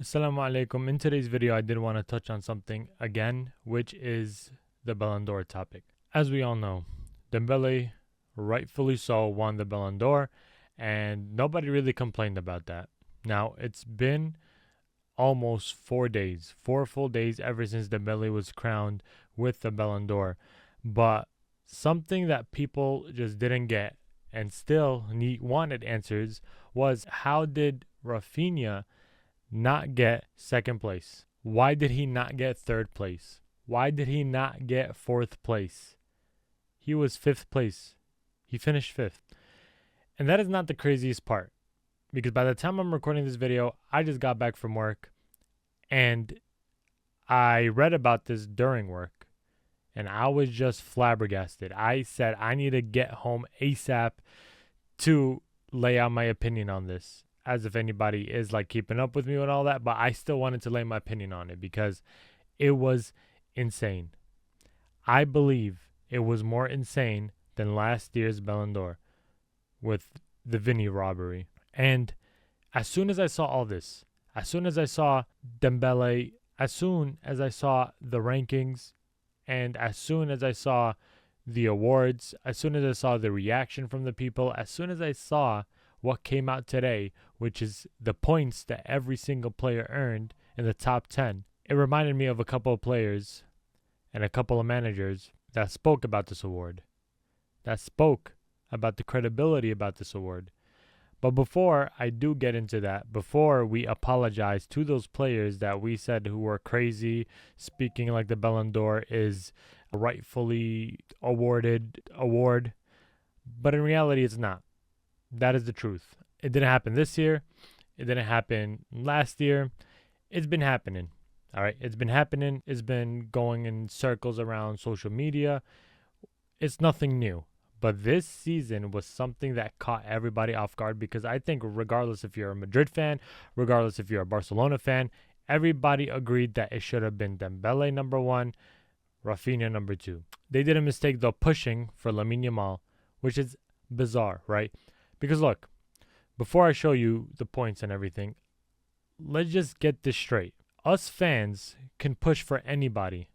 Assalamu alaikum. In today's video, I did want to touch on something again, which is the Ballon d'Or topic. As we all know, Dembele, rightfully so, won the Ballon d'Or, and nobody really complained about that. Now, it's been almost 4 days, 4 full days ever since Dembele was crowned with the Ballon d'Or. But something that people just didn't get and still wanted answers was, how did Raphinha not get second place? Why did he not get third place? Why did he not get fourth place? He was fifth place. He finished fifth. And that is not the craziest part, because by the time I'm recording this video, I just got back from work and I read about this during work and I was just flabbergasted. I said I need to get home ASAP to lay out my opinion on this, as if anybody is like keeping up with me and all that, but I still wanted to lay my opinion on it because it was insane. I believe it was more insane than last year's Ballon d'Or with the Vinny robbery. And as soon as I saw all this, as soon as I saw Dembele, as soon as I saw the rankings, and as soon as I saw the awards, as soon as I saw the reaction from the people, as soon as I saw what came out today, which is the points that every single player earned in the top 10, it reminded me of a couple of players and a couple of managers that spoke about this award, that spoke about the credibility about this award. But before I do get into that, before we apologize to those players that we said who were crazy, speaking like the Ballon d'Or is a rightfully awarded award, but in reality it's not. That is the truth. It didn't happen this year. It didn't happen last year. It's been happening. All right. It's been happening. It's been going in circles around social media. It's nothing new. But this season was something that caught everybody off guard, because I think regardless if you're a Madrid fan, regardless if you're a Barcelona fan, everybody agreed that it should have been Dembele number one, Raphinha number two. They did a mistake though pushing for Lamine Yamal, which is bizarre, right? Because look, before I show you the points and everything, let's just get this straight. Us fans can push for anybody.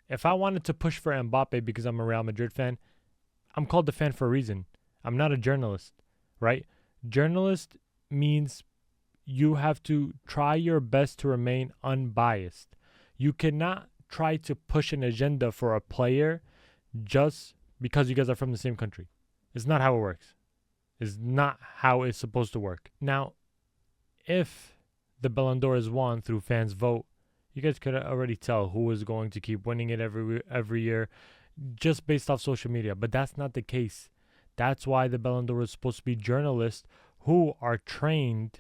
If I wanted to push for Mbappe because I'm a Real Madrid fan, I'm called a fan for a reason. I'm not a journalist, right? Journalist means you have to try your best to remain unbiased. You cannot try to push an agenda for a player just because you guys are from the same country. It's not how it works. Is not how it's supposed to work. Now, if the Ballon d'Or is won through fans' vote, you guys could already tell who is going to keep winning it every year just based off social media. But that's not the case. That's why the Ballon d'Or is supposed to be journalists who are trained,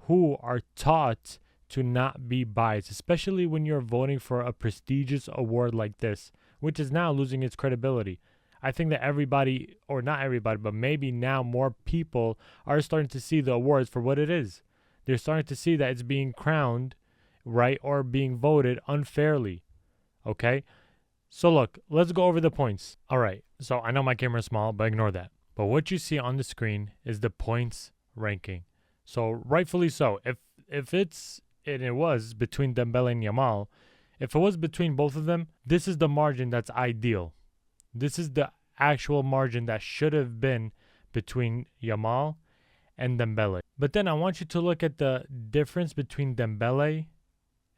who are taught to not be biased, especially when you're voting for a prestigious award like this, which is now losing its credibility. I think that everybody, or not everybody, but maybe now more people are starting to see the awards for what it is. They're starting to see that it's being crowned, right, or being voted unfairly. Okay? So look, let's go over the points. All right. So I know my camera is small, but ignore that. But what you see on the screen is the points ranking. So rightfully so. If it's, and it was between Dembele and Yamal, if it was between both of them, this is the margin that's ideal. This is the actual margin that should have been between Yamal and Dembele. But then I want you to look at the difference between Dembele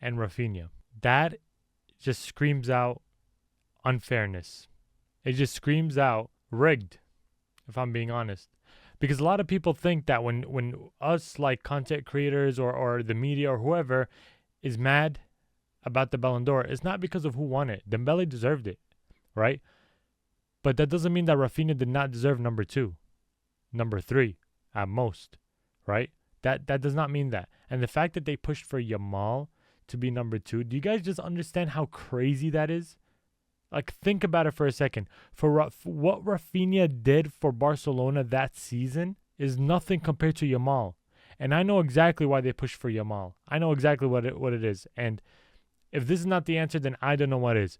and Raphinha. That just screams out unfairness. It just screams out rigged, if I'm being honest. Because a lot of people think that when us like content creators or the media or whoever is mad about the Ballon d'Or, it's not because of who won it. Dembele deserved it, right? But that doesn't mean that Raphinha did not deserve number two, number three at most, right? That does not mean that. And the fact that they pushed for Yamal to be number two, do you guys just understand how crazy that is? Like, think about it for a second. For what Raphinha did for Barcelona that season is nothing compared to Yamal. And I know exactly why they pushed for Yamal. I know exactly what it is. And if this is not the answer, then I don't know what is.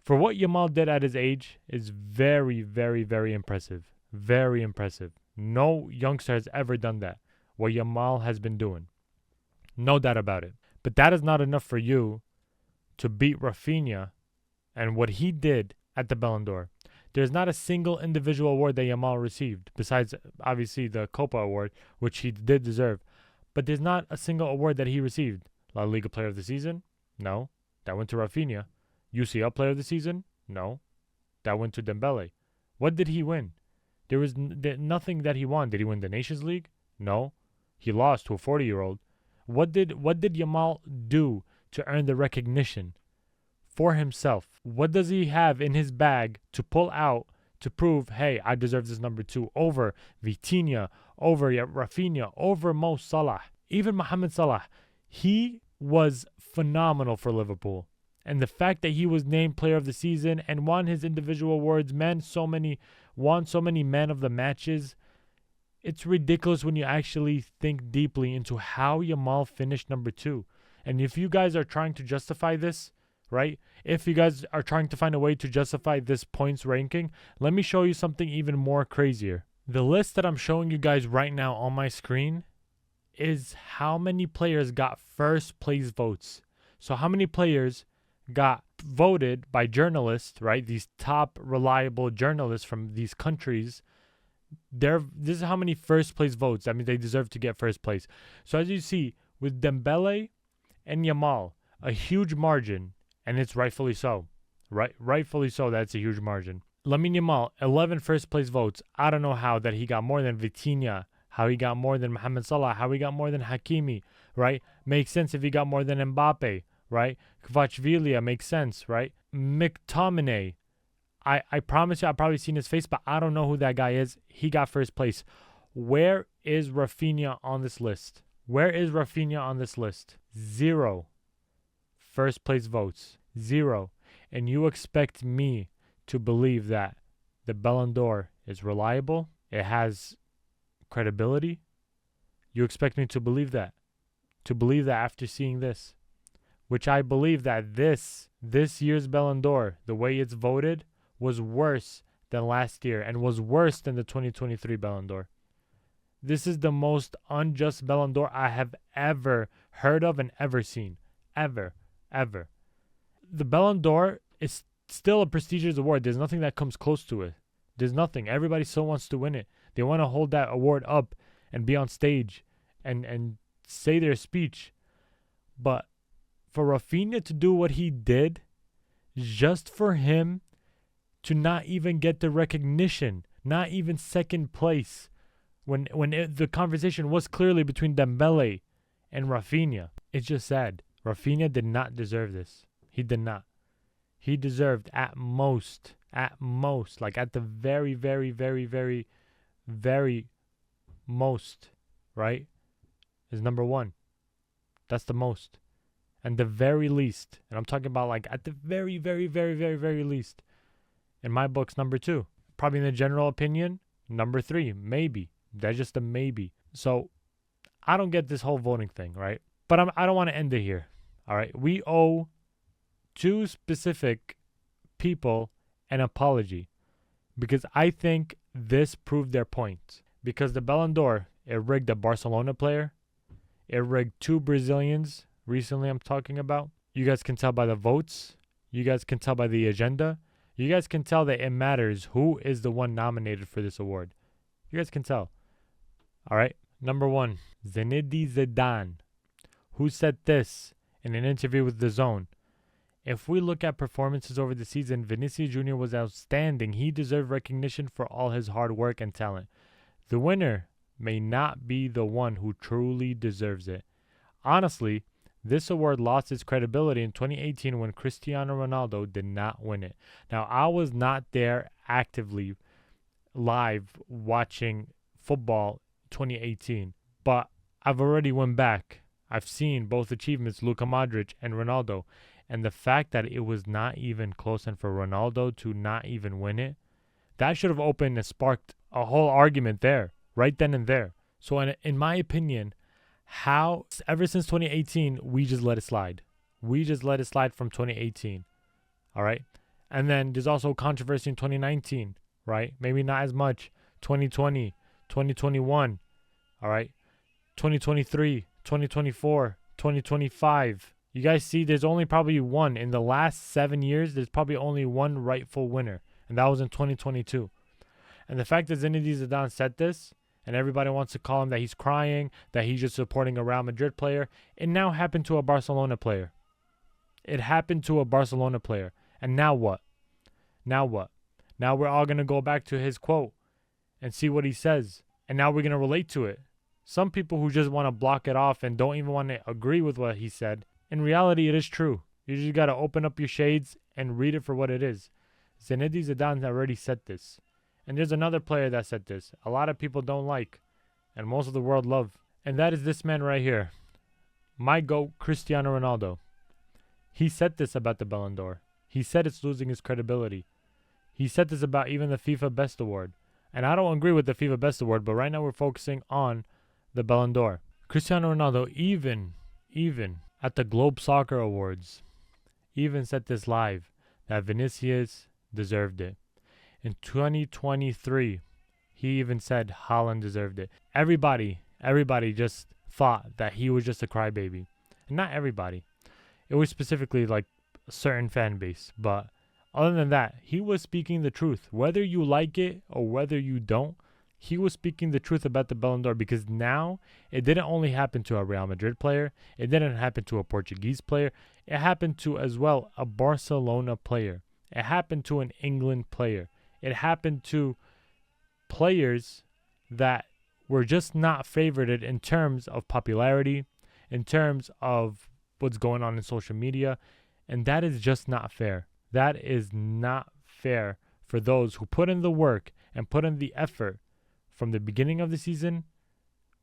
For what Yamal did at his age is very, very, very impressive. Very impressive. No youngster has ever done that. What Yamal has been doing. No doubt about it. But that is not enough for you to beat Raphinha and what he did at the Ballon d'Or. There's not a single individual award that Yamal received, besides obviously the Copa Award, which he did deserve. But there's not a single award that he received. La Liga Player of the Season? No. That went to Raphinha. UCL Player of the Season? No. That went to Dembele. What did he win? There was nothing that he won. Did he win the Nations League? No. He lost to a 40-year-old. What did Yamal do to earn the recognition for himself? What does he have in his bag to pull out to prove, hey, I deserve this number 2 over Vitinha, over Raphinha, over Mo Salah, even Mohamed Salah? He was phenomenal for Liverpool. And the fact that he was named Player of the Season and won his individual awards, won so many man of the matches, it's ridiculous when you actually think deeply into how Yamal finished number 2. And if you guys are trying to justify this, right? If you guys are trying to find a way to justify this points ranking, let me show you something even more crazier. The list that I'm showing you guys right now on my screen is how many players got first place votes. So how many players got voted by journalists, right? These top reliable journalists from these countries. This is how many first place votes. That means they deserve to get first place. So as you see, with Dembele and Yamal, a huge margin, and it's rightfully so. Rightfully so, that's a huge margin. Lamine Yamal, 11 first place votes. I don't know how that he got more than Vitinha, how he got more than Mohamed Salah, how he got more than Hakimi, right? Makes sense if he got more than Mbappe, right? Kvaratskhelia makes sense, right? McTominay, I promise you I've probably seen his face, but I don't know who that guy is. He got first place. Where is Raphinha on this list? Where is Raphinha on this list? 0 first place votes. 0. And you expect me to believe that the Ballon d'Or is reliable? It has credibility? You expect me to believe that? To believe that after seeing this? Which I believe that this year's Ballon d'Or, the way it's voted, was worse than last year and was worse than the 2023 Ballon d'Or. This is the most unjust Ballon d'Or I have ever heard of and ever seen. Ever. The Ballon d'Or is still a prestigious award. There's nothing that comes close to it. There's nothing. Everybody still wants to win it. They want to hold that award up and be on stage and say their speech. But for Raphinha to do what he did, just for him to not even get the recognition, not even second place, when the conversation was clearly between Dembele and Raphinha, it's just sad. Raphinha did not deserve this. He did not. He deserved at most, like at the very, very, very, very, very most, right, is number 1. That's the most. And the very least, and I'm talking about like at the very, very, very, very, very least, in my books, number 2. Probably in the general opinion, number 3, maybe. That's just a maybe. So I don't get this whole voting thing, right? But I don't want to end it here, all right? We owe 2 specific people an apology because I think this proved their point. Because the Ballon d'Or, it rigged a Barcelona player. It rigged 2 Brazilians recently I'm talking about. You guys can tell by the votes. You guys can tell by the agenda. You guys can tell that it matters who is the one nominated for this award. You guys can tell. All right. Number 1, Zinedine Zidane, who said this in an interview with The Zone. If we look at performances over the season, Vinicius Jr. was outstanding. He deserved recognition for all his hard work and talent. The winner may not be the one who truly deserves it. Honestly, this award lost its credibility in 2018 when Cristiano Ronaldo did not win it. Now, I was not there actively live watching football 2018, but I've already went back. I've seen both achievements, Luka Modric and Ronaldo, and the fact that it was not even close and for Ronaldo to not even win it, that should have opened and sparked a whole argument there, right then and there. So in my opinion, how ever since 2018, we just let it slide. We just let it slide from 2018, all right? And then there's also controversy in 2019, right? Maybe not as much. 2020, 2021, all right? 2023, 2024, 2025. You guys see there's only probably one. In the last 7 years, there's probably only one rightful winner, and that was in 2022. And the fact that Zinedine Zidane said this, and everybody wants to call him that he's crying, that he's just supporting a Real Madrid player, it now happened to a Barcelona player. It happened to a Barcelona player. And now what? Now what? Now we're all going to go back to his quote and see what he says. And now we're going to relate to it. Some people who just want to block it off and don't even want to agree with what he said, in reality, it is true. You just got to open up your shades and read it for what it is. Zinedine Zidane already said this. And there's another player that said this. A lot of people don't like, and most of the world love. And that is this man right here. My GOAT, Cristiano Ronaldo. He said this about the Ballon d'Or. He said it's losing his credibility. He said this about even the FIFA Best Award. And I don't agree with the FIFA Best Award, but right now we're focusing on the Ballon d'Or. Cristiano Ronaldo, even at the Globe Soccer Awards, even said this live, that Vinicius deserved it. In 2023, he even said Haaland deserved it. Everybody just thought that he was just a crybaby. And not everybody. It was specifically like a certain fan base. But other than that, he was speaking the truth. Whether you like it or whether you don't, he was speaking the truth about the Ballon d'Or, because now it didn't only happen to a Real Madrid player. It didn't happen to a Portuguese player. It happened to, as well, a Barcelona player. It happened to an England player. It happened to players that were just not favored in terms of popularity, in terms of what's going on in social media. And that is just not fair. That is not fair for those who put in the work and put in the effort from the beginning of the season,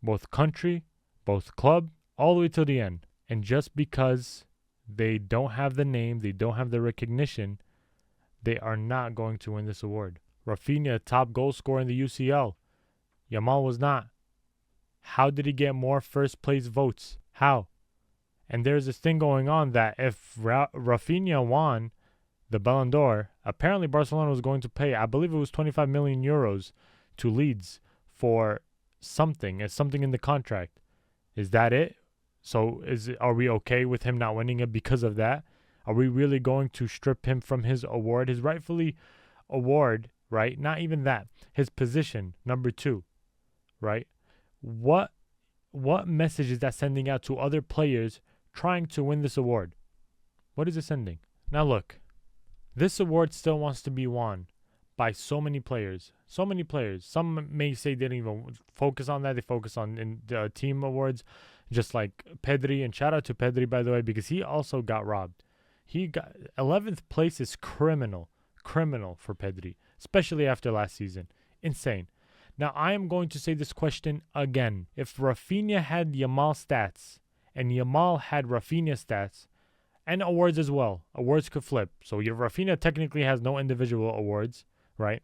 both country, both club, all the way to the end. And just because they don't have the name, they don't have the recognition, they are not going to win this award. Raphinha, top goal scorer in the UCL. Yamal was not. How did he get more first place votes? How? And there's this thing going on that if Raphinha won the Ballon d'Or, apparently Barcelona was going to pay, I believe it was 25 million euros to Leeds for something. It's something in the contract. Is that it? So are we okay with him not winning it because of that? Are we really going to strip him from his award, his rightfully award, right? Not even that. His position, number 2, right? What message is that sending out to other players trying to win this award? What is it sending? Now look, this award still wants to be won by so many players. So many players. Some may say they didn't even focus on that. They focus on in the team awards, just like Pedri. And shout out to Pedri, by the way, because he also got robbed. He got 11th place is criminal for Pedri, especially after last season. Insane. Now, I am going to say this question again. If Raphinha had Yamal stats and Yamal had Raphinha stats and awards as well, awards could flip. So your Raphinha technically has no individual awards, right?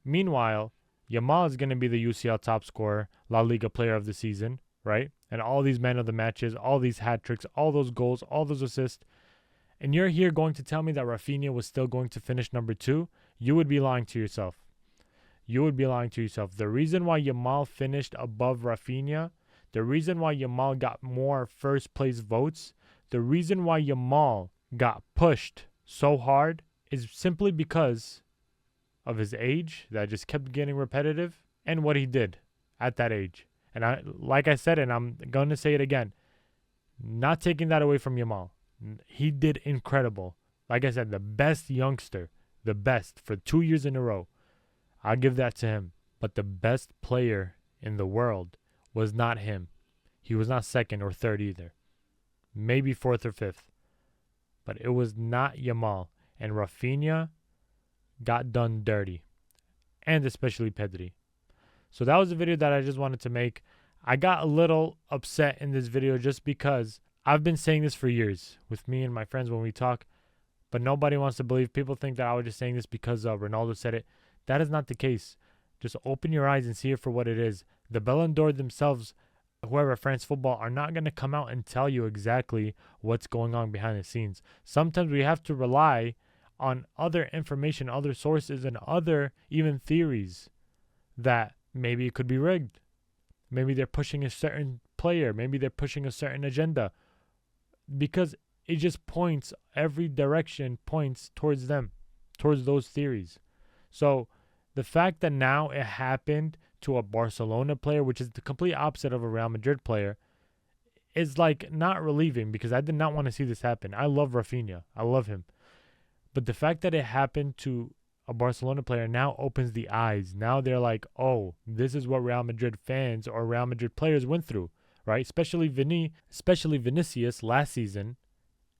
Meanwhile, Yamal is going to be the UCL top scorer, La Liga player of the season, right? And all these men of the matches, all these hat tricks, all those goals, all those assists. And you're here going to tell me that Raphinha was still going to finish number 2? You would be lying to yourself. You would be lying to yourself. The reason why Yamal finished above Raphinha, the reason why Yamal got more first place votes, the reason why Yamal got pushed so hard is simply because of his age that just kept getting repetitive and what he did at that age. And like I said, and I'm going to say it again, not taking that away from Yamal. He did incredible. Like I said, the best youngster, the best for 2 years in a row. I'll give that to him. But the best player in the world was not him. He was not second or third either. Maybe fourth or fifth. But it was not Yamal. And Raphinha got done dirty. And especially Pedri. So that was the video that I just wanted to make. I got a little upset in this video just because I've been saying this for years with me and my friends when we talk. But nobody wants to believe. People think that I was just saying this because Ronaldo said it. That is not the case. Just open your eyes and see it for what it is. The Ballon d'Or themselves, whoever France Football, are not going to come out and tell you exactly what's going on behind the scenes. Sometimes we have to rely on other information, other sources, and other even theories that maybe it could be rigged. Maybe they're pushing a certain player. Maybe they're pushing a certain agenda, because it just points, every direction points towards them, towards those theories. So the fact that now it happened to a Barcelona player, which is the complete opposite of a Real Madrid player, is like not relieving, because I did not want to see this happen. I love Raphinha. I love him. But the fact that it happened to a Barcelona player now opens the eyes. Now they're like, oh, this is what Real Madrid fans or Real Madrid players went through, right? Especially Vinicius last season.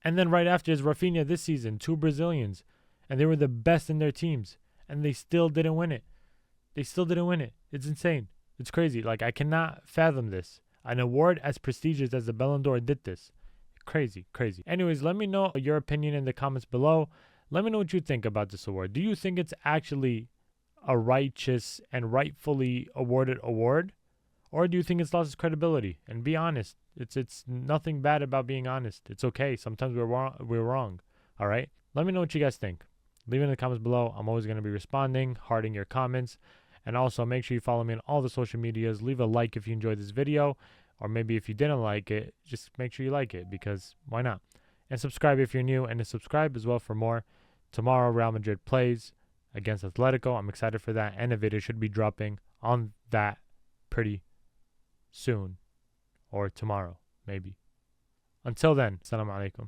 And then right after is Raphinha this season, 2 Brazilians. And they were the best in their teams. And they still didn't win it. They still didn't win it. It's insane. It's crazy. Like, I cannot fathom this. An award as prestigious as the Ballon d'Or did this. Crazy, crazy. Anyways, let me know your opinion in the comments below. Let me know what you think about this award. Do you think it's actually a righteous and rightfully awarded award? Or do you think it's lost its credibility? And be honest. It's nothing bad about being honest. It's okay. Sometimes we're wrong. All right? Let me know what you guys think. Leave it in the comments below. I'm always going to be responding, hearting your comments. And also make sure you follow me on all the social medias. Leave a like if you enjoyed this video. Or maybe if you didn't like it, just make sure you like it, because why not? And subscribe if you're new, and to subscribe as well for more. Tomorrow, Real Madrid plays against Atletico. I'm excited for that, and a video should be dropping on that pretty soon, or tomorrow, maybe. Until then, Assalamu alaikum.